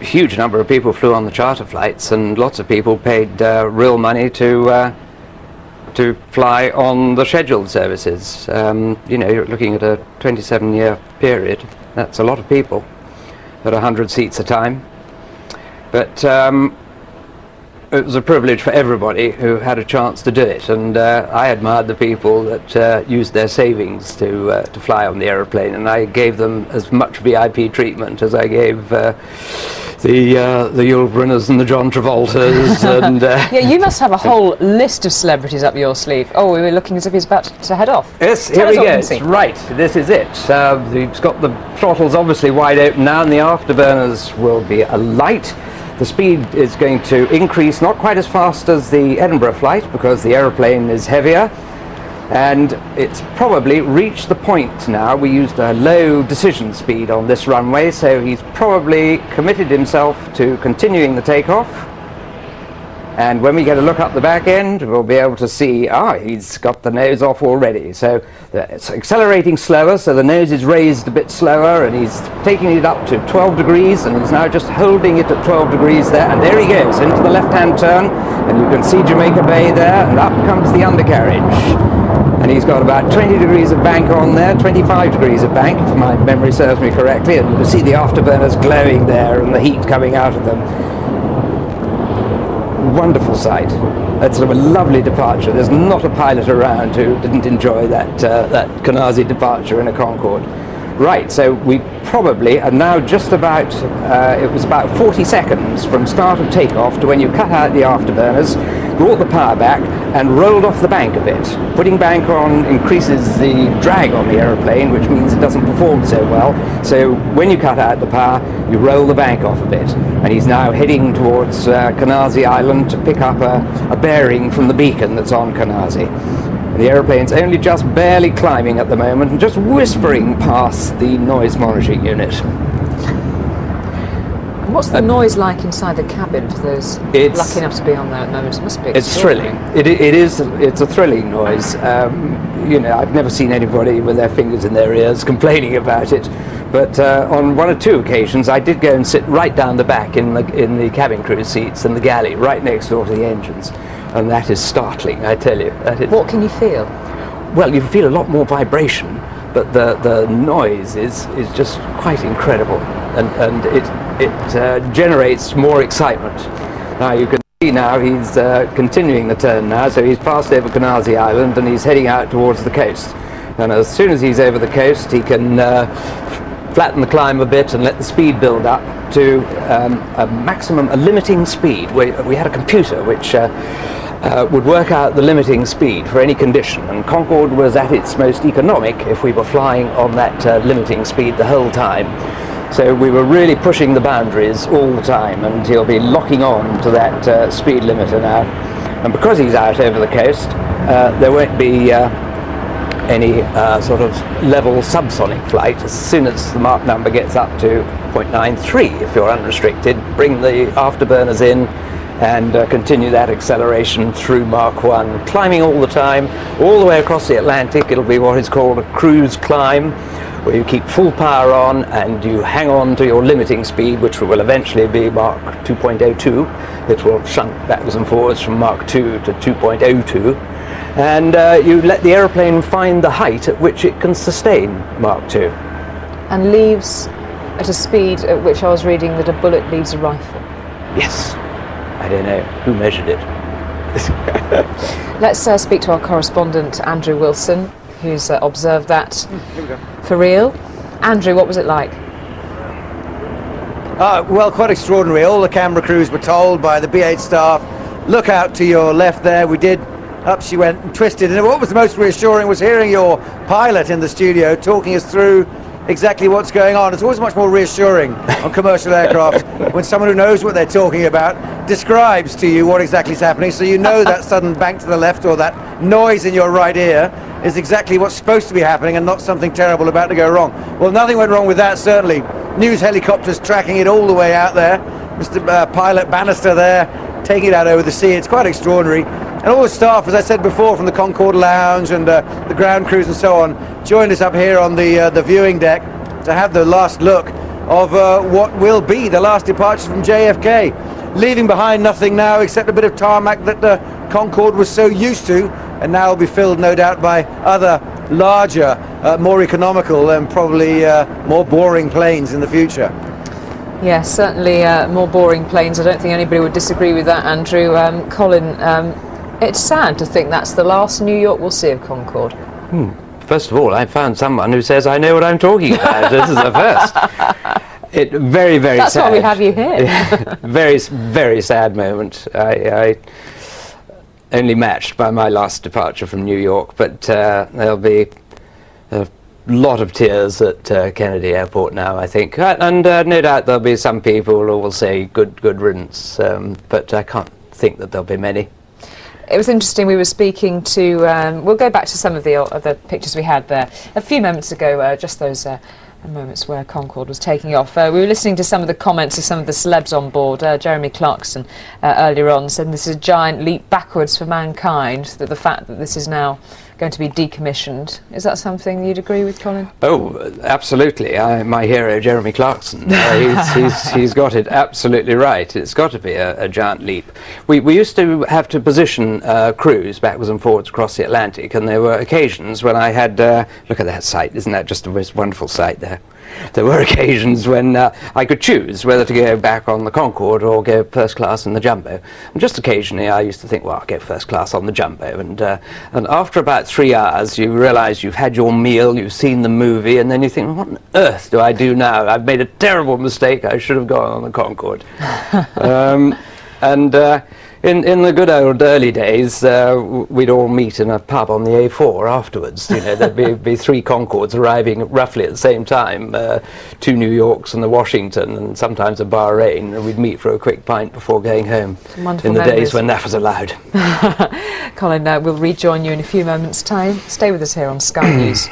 huge number of people flew on the charter flights, and lots of people paid real money to fly on the scheduled services. You're looking at a 27-year period. That's a lot of people at 100 seats a time. But it was a privilege for everybody who had a chance to do it, and I admired the people that used their savings to fly on the aeroplane, and I gave them as much VIP treatment as I gave the Yul Brynners and the John Travoltas. And yeah, you must have a whole list of celebrities up your sleeve. Oh, we were looking as if he's about to head off. Yes, here we go. Right, this is it. He's got the throttles obviously wide open now, and the afterburners will be alight. The speed is going to increase, not quite as fast as the Edinburgh flight because the aeroplane is heavier, and it's probably reached the point now. We used a low decision speed on this runway, so he's probably committed himself to continuing the takeoff. And when we get a look up the back end, we'll be able to see, he's got the nose off already. So it's accelerating slower, so the nose is raised a bit slower, and he's taking it up to 12 degrees, and he's now just holding it at 12 degrees there. And there he goes, into the left-hand turn, and you can see Jamaica Bay there, and up comes the undercarriage. And he's got about 20 degrees of bank on there, 25 degrees of bank, if my memory serves me correctly, and you can see the afterburners glowing there, and the heat coming out of them. Wonderful sight. That's sort of a lovely departure. There's not a pilot around who didn't enjoy that Canarsie departure in a Concorde. Right, so we probably are now just about, it was about 40 seconds from start of takeoff to when you cut out the afterburners, brought the power back, and rolled off the bank a bit. Putting bank on increases the drag on the aeroplane, which means it doesn't perform so well. So when you cut out the power, you roll the bank off a bit. And he's now heading towards Canarsie Island to pick up a bearing from the beacon that's on Canarsie. The aeroplane's only just barely climbing at the moment and just whispering past the noise monitoring unit. What's the noise like inside the cabin for those lucky enough to be on there at the moment? It must be. It's thrilling. It's a thrilling noise. I've never seen anybody with their fingers in their ears complaining about it. But on one or two occasions, I did go and sit right down the back in the cabin crew seats in the galley, right next door to the engines. And that is startling, I tell you. What can you feel? Well, you feel a lot more vibration, but the noise is just quite incredible, and it generates more excitement. Now you can see now he's continuing the turn now, so he's passed over Canarsie Island and he's heading out towards the coast. And as soon as he's over the coast, he can flatten the climb a bit and let the speed build up to a limiting speed. We had a computer which would work out the limiting speed for any condition, and Concorde was at its most economic if we were flying on that limiting speed the whole time. So we were really pushing the boundaries all the time, and he'll be locking on to that speed limiter now. And because he's out over the coast, there won't be any sort of level subsonic flight. As soon as the Mach number gets up to 0.93, if you're unrestricted, bring the afterburners in and continue that acceleration through Mach 1, climbing all the time, all the way across the Atlantic. It'll be what is called a cruise climb, where you keep full power on and you hang on to your limiting speed, which will eventually be Mach 2.02. It will shunt backwards and forwards from Mach 2 to 2.02. And you let the aeroplane find the height at which it can sustain Mach 2. And leaves at a speed at which I was reading that a bullet leaves a rifle. Yes. I don't know who measured it. Let's speak to our correspondent, Andrew Wilson, who's observed that for real. Andrew, what was it like? Well, quite extraordinary. All the camera crews were told by the B8 staff, look out to your left there. We did. Up she went and twisted. And what was the most reassuring was hearing your pilot in the studio talking us through exactly what's going on. It's always much more reassuring on commercial aircraft when someone who knows what they're talking about describes to you what exactly is happening, so you know that sudden bank to the left or that noise in your right ear is exactly what's supposed to be happening and not something terrible about to go wrong. Well, nothing went wrong with that, certainly. News helicopters tracking it all the way out there. Mr. Pilot Bannister there taking it out over the sea. It's quite extraordinary. And all the staff, as I said before, from the Concorde Lounge and the ground crews and so on, joined us up here on the viewing deck to have the last look of what will be the last departure from JFK, leaving behind nothing now except a bit of tarmac that the Concorde was so used to, and now will be filled no doubt by other larger, more economical and probably more boring planes in the future. Yes, certainly more boring planes. I don't think anybody would disagree with that, Andrew. Colin, it's sad to think that's the last New York we'll see of Concorde. First of all, I found someone who says I know what I'm talking about. This is a first. It very, very That's sad. why we have you here. Very, very sad moment. I only matched by my last departure from New York, but there'll be a lot of tears at Kennedy Airport now, I think, and no doubt there'll be some people who will say good riddance, but I can't think that there'll be many. It was interesting, we were speaking to, we'll go back to some of the pictures we had there a few moments ago, just those moments where Concorde was taking off. We were listening to some of the comments of some of the celebs on board. Jeremy Clarkson earlier on said this is a giant leap backwards for mankind, that the fact that this is now going to be decommissioned. Is that something you'd agree with, Colin? Oh, absolutely. My hero, Jeremy Clarkson, he's got it absolutely right. It's got to be a giant leap. We used to have to position crews backwards and forwards across the Atlantic, and there were occasions when I had, look at that sight, isn't that just a most wonderful sight there? There were occasions when I could choose whether to go back on the Concorde or go first class in the Jumbo. And just occasionally I used to think, well, I'll go first class on the Jumbo. And after about 3 hours, you realise you've had your meal, you've seen the movie, and then you think, what on earth do I do now? I've made a terrible mistake. I should have gone on the Concorde. In the good old early days, we'd all meet in a pub on the A4 afterwards. You know, there'd be 3 Concordes arriving roughly at the same time, 2 New Yorks and the Washington, and sometimes a Bahrain, and we'd meet for a quick pint before going home. Wonderful in the memories. days when that was allowed. Colin, we'll rejoin you in a few moments' time. Stay with us here on Sky News.